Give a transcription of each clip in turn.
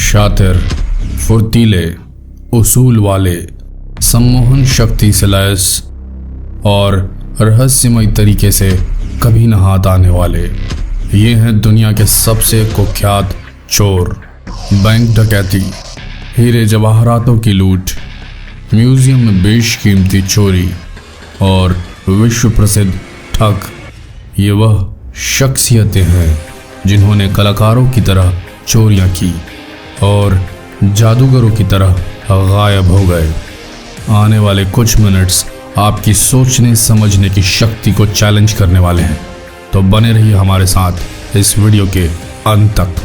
शातिर, फुर्तीले, उसूल वाले, सम्मोहन शक्ति से लैस और रहस्यमय तरीके से कभी न हाथ आने वाले, ये हैं दुनिया के सबसे कुख्यात चोर। बैंक डकैती, हीरे जवाहरातों की लूट, म्यूजियम में बेशकीमती चोरी और विश्व प्रसिद्ध ठग, ये वह शख्सियतें हैं जिन्होंने कलाकारों की तरह चोरियां की और जादूगरों की तरह गायब हो गए। आने वाले कुछ मिनट्स आपकी सोचने समझने की शक्ति को चैलेंज करने वाले हैं, तो बने रहिए हमारे साथ इस वीडियो के अंत तक।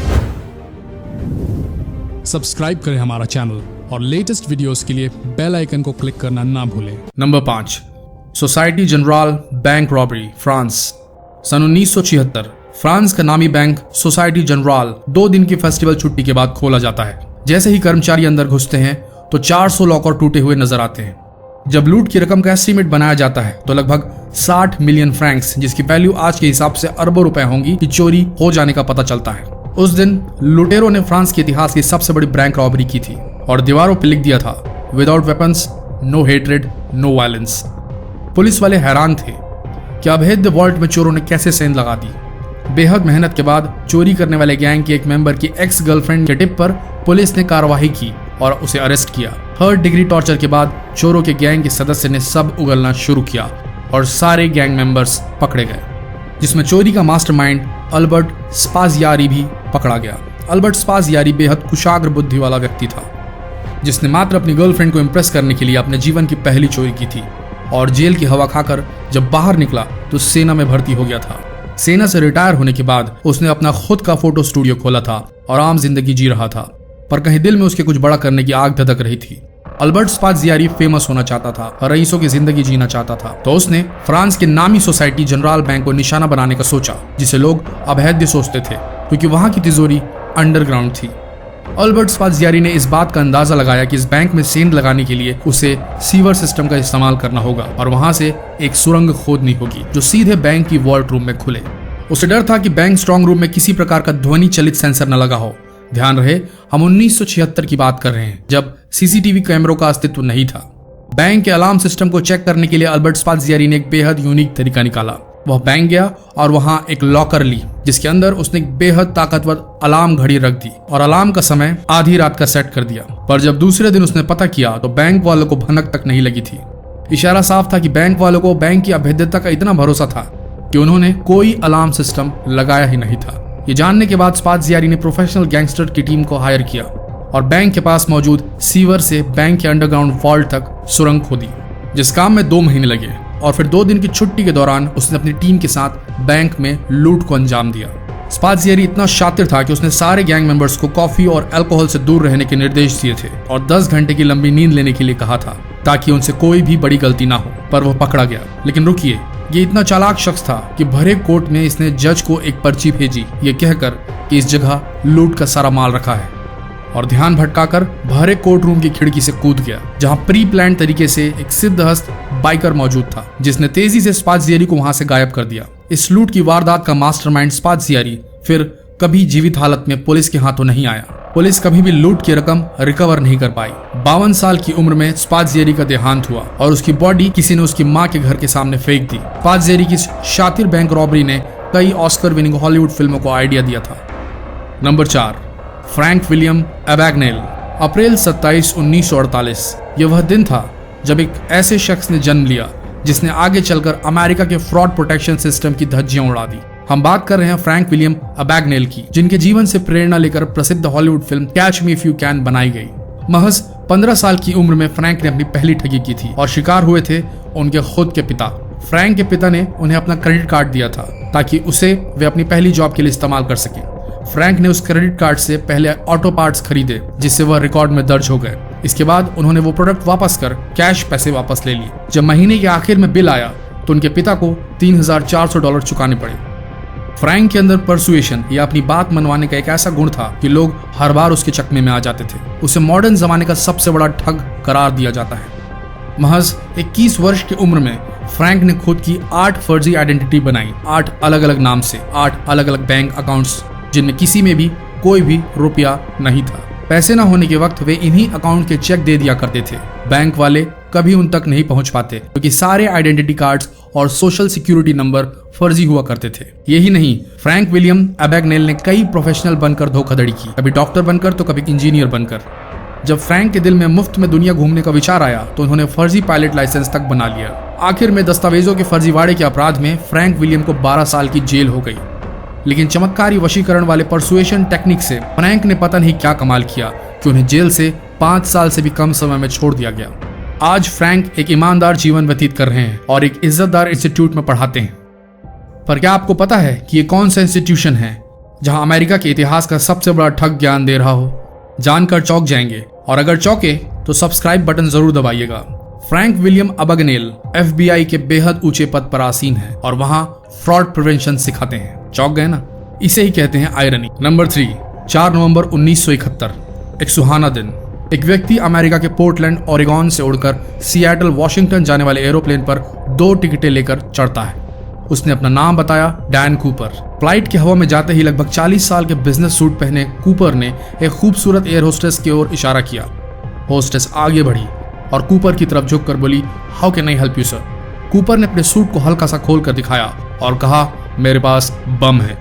सब्सक्राइब करें हमारा चैनल और लेटेस्ट वीडियोस के लिए बेल आइकन को क्लिक करना ना भूलें। Number 5, society general bank robbery, France. सन 1976 फ्रांस का नामी बैंक सोसाइटी जनरल 2 दिन की फेस्टिवल छुट्टी के बाद खोला जाता है। जैसे ही कर्मचारी अंदर घुसते हैं तो 400 लॉकर टूटे हुए नजर आते हैं। जब लूट की रकम का एस्टीमेट बनाया जाता है तो लगभग 60 मिलियन फ्रैंक्स, जिसकी वैल्यू आज के हिसाब से अरबों रुपए होंगी, की चोरी हो जाने का पता चलता है। उस दिन लुटेरों ने फ्रांस के इतिहास की सबसे बड़ी बैंक रॉबरी की थी और दीवारों पर लिख दिया था, without weapons no hatred no violence. Police वाले हैरान थे कि अभेद्य वॉल्ट में चोरों ने कैसे सेंध लगा दी। बेहद मेहनत के बाद चोरी करने वाले गैंग के एक मेंबर की एक्स गर्लफ्रेंड के टिप पर पुलिस ने कार्रवाई की और उसे अरेस्ट किया। 3rd डिग्री टॉर्चर के बाद चोरों के गैंग के सदस्य ने सब उगलना शुरू किया और सारे गैंग मेंबर्स पकड़े गए, जिसमें चोरी का मास्टरमाइंड अल्बर्ट स्पाजियारी भी पकड़ा गया। अल्बर्ट स्पाजियारी बेहद कुशाग्र बुद्धि वाला व्यक्ति था, जिसने मात्र अपनी गर्लफ्रेंड को इम्प्रेस करने के लिए अपने जीवन की पहली चोरी की थी और जेल की हवा खाकर जब बाहर निकला तो सेना में भर्ती हो गया था। सेना से रिटायर होने के बाद उसने अपना खुद का फोटो स्टूडियो खोला था और आम जिंदगी जी रहा था, पर कहीं दिल में उसके कुछ बड़ा करने की आग धधक रही थी। अल्बर्ट स्पाजियारी फेमस होना चाहता था और रईसों की जिंदगी जीना चाहता था, तो उसने फ्रांस के नामी सोसाइटी जनरल बैंक को निशाना बनाने का सोचा, जिसे लोग अभेद्य सोचते थे क्योंकि वहां की तिजोरी अंडरग्राउंड थी। अल्बर्ट स्पाजियारी ने इस बात का अंदाजा लगाया कि इस बैंक में सेंध लगाने के लिए उसे सीवर सिस्टम का इस्तेमाल करना होगा और वहां से एक सुरंग खोदनी होगी जो सीधे बैंक की वॉल्ट रूम में खुले। उसे डर था कि बैंक स्ट्रांग रूम में किसी प्रकार का ध्वनि चलित सेंसर न लगा हो। ध्यान रहे, हम 1976 की बात कर रहे हैं, जब सीसीटीवी कैमरों का अस्तित्व नहीं था। बैंक के अलार्म सिस्टम को चेक करने के लिए अल्बर्ट स्पाजियारी ने एक बेहद यूनिक तरीका निकाला। वह बैंक गया और वहां एक लॉकर ली, जिसके अंदर उसने एक बेहद ताकतवर अलार्म घड़ी रख दी और अलार्म का समय आधी रात का सेट कर दिया। पर जब दूसरे दिन उसने पता किया तो बैंक वालों को भनक तक नहीं लगी थी। इशारा साफ था कि बैंक वालों को बैंक की अभेद्यता का इतना भरोसा था कि उन्होंने कोई अलार्म सिस्टम लगाया ही नहीं था। ये जानने के बाद स्पाजियारी ने प्रोफेशनल गैंगस्टर की टीम को हायर किया और बैंक के पास मौजूद सीवर से बैंक के अंडरग्राउंड वॉल्ट तक सुरंग खोदी, जिस काम में 2 महीने लगे। और फिर 2 दिन की छुट्टी के दौरान उसने अपनी टीम के साथ बैंक में लूट को अंजाम दिया। स्पाजियारी इतना शातिर था कि उसने सारे गैंग मेंबर्स को कॉफी और अल्कोहल से दूर रहने के निर्देश दिए थे और 10 घंटे की लंबी नींद लेने के लिए कहा था, ताकि उनसे कोई भी बड़ी गलती ना हो। पर वह पकड़ा गया। लेकिन रुकिए, ये इतना चालाक शख्स था कि भरे कोर्ट में इसने जज को एक पर्ची भेजी, ये कहकर कि इस जगह लूट का सारा माल रखा है, और ध्यान भटकाकर भरे कोर्ट रूम की खिड़की से कूद गया, जहां प्री प्लान तरीके से एक सिद्धहस्त बाइकर मौजूद था, जिसने तेजी से स्पाजियारी को वहां से गायब कर दिया। इस लूट की वारदात का मास्टरमाइंड स्पाजियारी फिर कभी जीवित हालत में पुलिस के हाथों नहीं आया। पुलिस कभी भी लूट की रकम रिकवर नहीं कर पाई। 52 साल की उम्र में स्पाजियारी का देहांत हुआ और उसकी बॉडी किसी ने उसकी मां के घर के सामने फेंक दी। स्पाजियारी की शातिर बैंक रॉबरी ने कई ऑस्कर विनिंग हॉलीवुड फिल्मों को आइडिया दिया था। Number 4, Frank William Abagnale. अप्रैल 27, 1948 यह वह दिन था जब एक ऐसे शख्स ने जन्म लिया जिसने आगे चलकर अमेरिका के फ्रॉड प्रोटेक्शन सिस्टम की धज्जियां उड़ा दी। हम बात कर रहे हैं फ्रैंक विलियम अबैगनेल की, जिनके जीवन से प्रेरणा लेकर प्रसिद्ध Hollywood film catch me if you can बनाई गई। महज 15 साल की उम्र में फ्रैंक ने अपनी पहली ठगी की थी और शिकार हुए थे उनके खुद के पिता। फ्रैंक के पिता ने उन्हें अपना क्रेडिट कार्ड दिया था ताकि उसे वे अपनी पहली जॉब के लिए इस्तेमाल कर सकें। फ्रैंक ने उस क्रेडिट कार्ड से पहले ऑटो पार्ट्स खरीदे, जिससे वह रिकॉर्ड में दर्ज हो गए। इसके बाद उन्होंने वो प्रोडक्ट वापस कर कैश पैसे वापस ले लिए। जब महीने के आखिर में बिल आया तो उनके पिता को $3,400 चुकाने पड़े। फ्रैंक के अंदर परसुएशन या अपनी बात मनवाने का एक ऐसा गुण था कि लोग हर बार उसके चकमे में आ जाते थे। उसे मॉडर्न जमाने का सबसे बड़ा ठग करार दिया जाता है। महज 21 वर्ष की उम्र में फ्रैंक ने खुद की 8 फर्जी आइडेंटिटी बनाई, 8 अलग अलग नाम से, 8 अलग अलग बैंक अकाउंट्स, जिनमें किसी में भी कोई भी रुपया नहीं था। पैसे न होने के वक्त वे इन्हीं अकाउंट के चेक दे दिया करते थे। बैंक वाले कभी उन तक नहीं पहुंच पाते क्योंकि सारे आइडेंटिटी कार्ड्स और सोशल सिक्योरिटी नंबर फर्जी हुआ करते थे। यही नहीं, फ्रैंक विलियम अबैगनेल ने कई प्रोफेशनल बनकर धोखाधड़ी की, कभी डॉक्टर बनकर तो कभी इंजीनियर बनकर। जब फ्रैंक के दिल में मुफ्त में दुनिया घूमने का विचार आया तो उन्होंने फर्जी पायलट लाइसेंस तक बना लिया। आखिर में दस्तावेजों के फर्जीवाड़े के अपराध में फ्रैंक विलियम को 12 साल की जेल हो गई। लेकिन चमत्कारी वशीकरण वाले परसुएशन टेक्निक से फ्रैंक ने पता नहीं क्या कमाल किया कि उन्हें जेल से 5 साल से भी कम समय में छोड़ दिया गया। आज फ्रैंक एक ईमानदार जीवन व्यतीत कर रहे हैं और एक इज्जतदार इंस्टीट्यूट में पढ़ाते हैं। पर क्या आपको पता है कि ये कौन सा इंस्टीट्यूशन है जहां अमेरिका के इतिहास का सबसे बड़ा ठग ज्ञान दे रहा हो? जानकर चौंक जाएंगे, और अगर चौंके तो सब्सक्राइब बटन जरूर दबाइएगा। फ्रैंक विलियम अबैगनेल FBI के बेहद ऊंचे पद पर आसीन है और वहां फ्रॉड प्रिवेंशन सिखाते हैं। चौंक गए ना? इसे ही कहते हैं आयरनी। नंबर 3, 4 नवंबर 1971, एक सुहाना दिन। एक व्यक्ति अमेरिका के पोर्टलैंड ओरेगन से उड़कर सिएटल वॉशिंगटन जाने वाले एरोप्लेन पर 2 टिकटें लेकर चढ़ता है। उसने अपना नाम बताया, डैन कूपर। फ्लाइट की हवा में जाते ही लगभग 40 साल के बिजनेस सूट पहने कूपर ने एक खूबसूरत एयर होस्टेस की ओर इशारा किया। होस्टेस आगे बढ़ी और कूपर की तरफ झुककर बोली, how can I help you sir? Cooper ने अपने सूट को हल्का सा खोल कर दिखाया और कहा, मेरे पास बम है,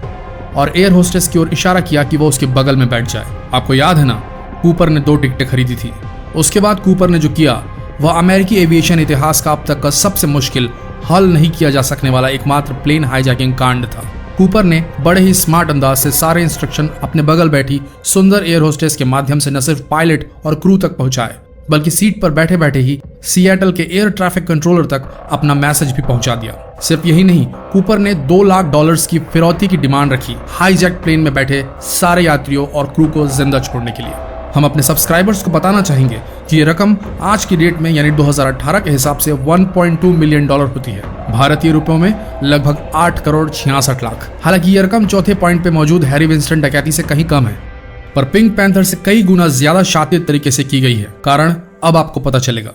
और एयर होस्टेस की ओर इशारा किया कि वो उसके बगल में बैठ जाए। आपको याद है ना, कूपर ने 2 टिकटें खरीदी थी। उसके बाद कूपर ने जो किया वह अमेरिकी एविएशन इतिहास का अब तक का सबसे मुश्किल, हल नहीं किया जा सकने वाला एकमात्र प्लेन हाईजैकिंग कांड था। कूपर ने बड़े ही स्मार्ट अंदाज से सारे इंस्ट्रक्शन अपने बगल बैठी सुंदर एयर होस्टेस के माध्यम से न सिर्फ पायलट और क्रू तक पहुंचाए, बल्कि सीट पर बैठे बैठे ही सिएटल के एयर ट्रैफिक कंट्रोलर तक अपना मैसेज भी पहुंचा दिया। सिर्फ यही नहीं, कूपर ने $2 लाख की फिरौती की डिमांड रखी हाईजैक प्लेन में बैठे सारे यात्रियों और क्रू को जिंदा छोड़ने के लिए। हम अपने सब्सक्राइबर्स को बताना चाहेंगे कि ये रकम आज की डेट में यानी 2018 के हिसाब से $1.2 मिलियन होती है, भारतीय रुपयों में लगभग 8 करोड़ 66 लाख। हालांकि ये रकम चौथे पॉइंट पे मौजूद हैरी विंस्टन डकैती से कहीं कम है, पर पिंक पैंथर से कई गुना ज्यादा शातिर तरीके से की गई है। कारण अब आपको पता चलेगा।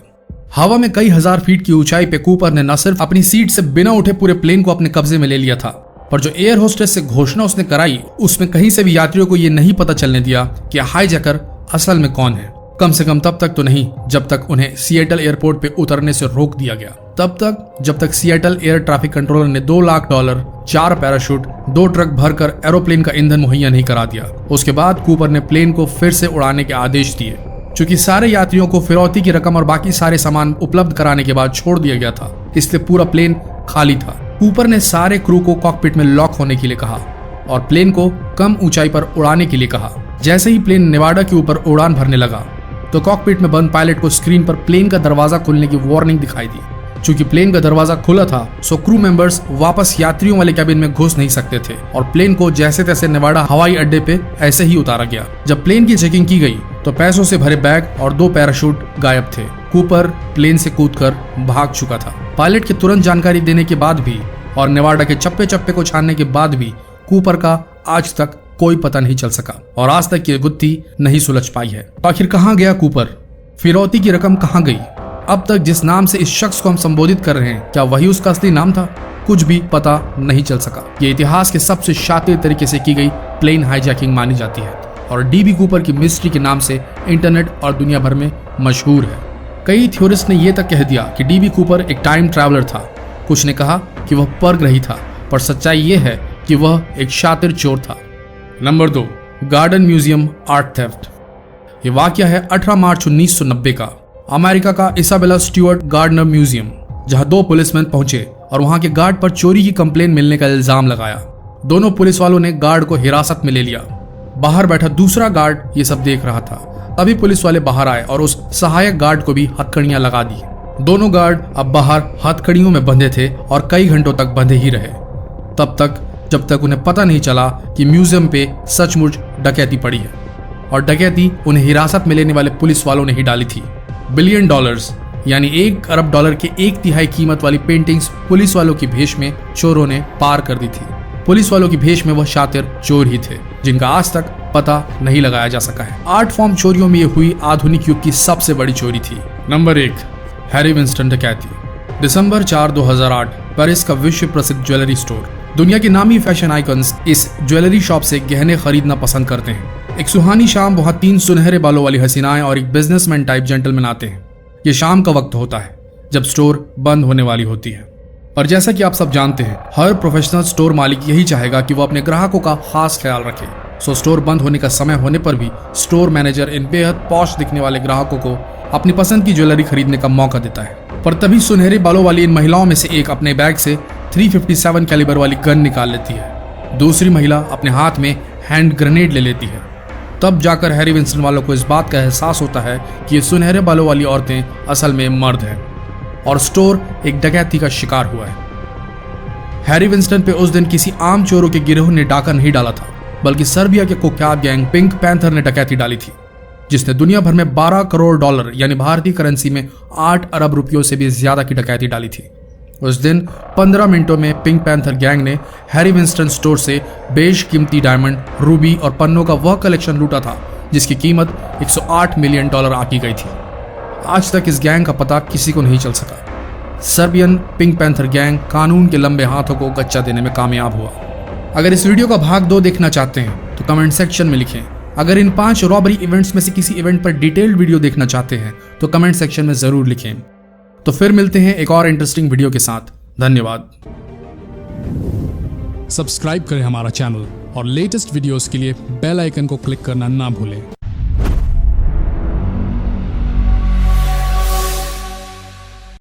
हवा में कई हजार फीट की ऊंचाई पे कूपर ने न सिर्फ अपनी सीट से बिना उठे पूरे प्लेन को अपने कब्जे में ले लिया था, पर जो एयर होस्टेस से घोषणा उसने कराई उसमें कहीं से भी यात्रियों को ये नहीं पता चलने दिया कि हाईजैकर असल में कौन है। कम से कम तब तक तो नहीं जब तक उन्हें सिएटल एयरपोर्ट पे उतरने से रोक दिया गया। तब तक जब तक सिएटल एयर ट्रैफिक कंट्रोलर ने $2 लाख, 4 पैराशूट, 2 ट्रक भरकर एरोप्लेन का ईंधन मुहैया नहीं करा दिया। उसके बाद कूपर ने प्लेन को फिर से उड़ाने के आदेश दिए। चूंकि सारे यात्रियों को फिरौती की रकम और बाकी सारे सामान उपलब्ध कराने के बाद छोड़ दिया गया था, इसलिए पूरा प्लेन खाली था। कूपर ने सारे क्रू को कॉकपिट में लॉक होने के लिए कहा और प्लेन को कम ऊंचाई पर उड़ाने के लिए कहा। जैसे ही प्लेन नेवाडा के ऊपर उड़ान भरने लगा तो कॉकपिट में बंद पायलट को स्क्रीन पर प्लेन का दरवाजा खुलने की वार्निंग दिखाई दी। चूंकि प्लेन का दरवाजा खुला था सो क्रू मेंबर्स वापस यात्रियों वाले कैबिन में घुस नहीं सकते थे और प्लेन को जैसे तैसे नेवाडा हवाई अड्डे पे ऐसे ही उतारा गया। जब प्लेन की चेकिंग की गई तो पैसों से भरे बैग और 2 पैराशूट गायब थे। कूपर प्लेन से कूदकर भाग चुका था। पायलट की तुरंत जानकारी देने के बाद भी और नेवाडा के चप्पे चप्पे को छानने के बाद भी कूपर का आज तक कोई पता नहीं चल सका और आज तक ये गुत्थी नहीं सुलझ पाई है। आखिर कहाँ गया कूपर? फिरौती की रकम कहाँ गई? अब तक जिस नाम से इस शख्स को हम संबोधित कर रहे हैं, क्या वही उसका असली नाम था? कुछ भी पता नहीं चल सका। ये इतिहास के सबसे शातिर तरीके से की गई प्लेन हाईजैकिंग मानी जाती है और डीबी कूपर की मिस्ट्री के नाम से इंटरनेट और दुनिया भर में मशहूर है। कई थ्योरिस्ट ने यह तक कह दिया कि डीबी कूपर एक टाइम ट्रैवलर था। कुछ ने कहा कि वह परग्रही था, पर सच्चाई यह है कि वह एक शातिर चोर था। Number 2, garden museum art theft. ये वाकया है 18 मार्च 1990 का अमेरिका का इसाबेला स्टीवर्ट गार्डनर म्यूजियम, जहां 2 पुलिसमैन पहुंचे और वहां के गार्ड पर चोरी की कंप्लेन मिलने का इल्जाम लगाया। दोनों पुलिस वालों ने गार्ड को हिरासत में ले लिया। बाहर बैठा दूसरा गार्ड ये सब देख रहा था। तभी पुलिस वाले बाहर आए और उस सहायक गार्ड को भी हथकड़ियां लगा दी। दोनों गार्ड अब बाहर हथकड़ियों में बंधे थे और कई घंटों तक बंधे ही रहे, तब तक जब तक उन्हें पता नहीं चला कि म्यूजियम पे सचमुच डकैती पड़ी है और डकैती उन्हें हिरासत में लेने वाले पुलिस वालों ने ही डाली थी। $1 बिलियन यानी $1 अरब के 1/3 कीमत वाली पेंटिंग्स पुलिस वालों की भेष में चोरों ने पार कर दी थी। पुलिस वालों की भेष में वह शातिर चोर ही थे जिनका आज तक पता नहीं लगाया जा सका है। आर्ट फॉर्म चोरियों में यह हुई आधुनिक युग की सबसे बड़ी चोरी थी। नंबर 1, हैरी विंस्टन डकैती। दिसंबर 4, 2008 पेरिस का विश्व प्रसिद्ध ज्वेलरी स्टोर। दुनिया के नामी फैशन आइकन्स इस ज्वेलरी शॉप से गहने खरीदना पसंद करते हैं। एक सुहानी शाम वहां 3 सुनहरे बालों वाली हसीनाएं और एक बिजनेसमैन टाइप जेंटलमैन आते हैं। ये शाम का वक्त होता है जब स्टोर बंद होने वाली होती है, और जैसा कि आप सब जानते हैं, हर प्रोफेशनल स्टोर मालिक यही चाहेगा कि वो अपने ग्राहकों का खास ख्याल रखे। सो स्टोर बंद होने का समय होने पर भी स्टोर मैनेजर इन बेहद पॉश दिखने वाले ग्राहकों को अपनी पसंद की ज्वेलरी खरीदने का मौका देता है। पर तभी सुनहरे बालों वाली इन महिलाओं में से एक अपने बैग से 357 कैलिबर वाली गन निकाल लेती है। दूसरी महिला अपने हाथ में हैंड ग्रेनेड ले लेती है। तब जाकर हैरी विंस्टन वालों को इस बात का एहसास होता है कि ये सुनहरे बालों वाली औरतें असल में मर्द हैं और स्टोर एक डकैती का शिकार हुआ है। हैरी विंस्टन पे उस दिन किसी आम चोरों के गिरोह ने डाका नहीं डाला था, बल्कि सर्बिया के कुख्यात गैंग पिंक पैंथर ने डकैती डाली थी, जिसने दुनिया भर में $12 करोड़ यानी भारतीय करेंसी में 8 अरब रुपयों से भी ज्यादा की डकैती डाली थी। उस दिन 15 मिनटों में पिंक पैंथर गैंग ने हैरी विंस्टन स्टोर से बेशकीमती डायमंड, रूबी और पन्नों का वह कलेक्शन लूटा था जिसकी कीमत $108 मिलियन आकी गई थी। आज तक इस गैंग का पता किसी को नहीं चल सका। सर्बियन पिंक पैंथर गैंग कानून के लंबे हाथों को गच्चा देने में कामयाब हुआ। अगर इस वीडियो का भाग 2 देखना चाहते हैं तो कमेंट सेक्शन में लिखें। अगर इन 5 रॉबरी इवेंट्स में से किसी इवेंट पर डिटेल्ड वीडियो देखना चाहते हैं तो कमेंट सेक्शन में जरूर लिखें। तो फिर मिलते हैं एक और इंटरेस्टिंग वीडियो के साथ। धन्यवाद। सब्सक्राइब करें हमारा चैनल और लेटेस्ट वीडियोस के लिए बेल आइकन को क्लिक करना ना भूलें।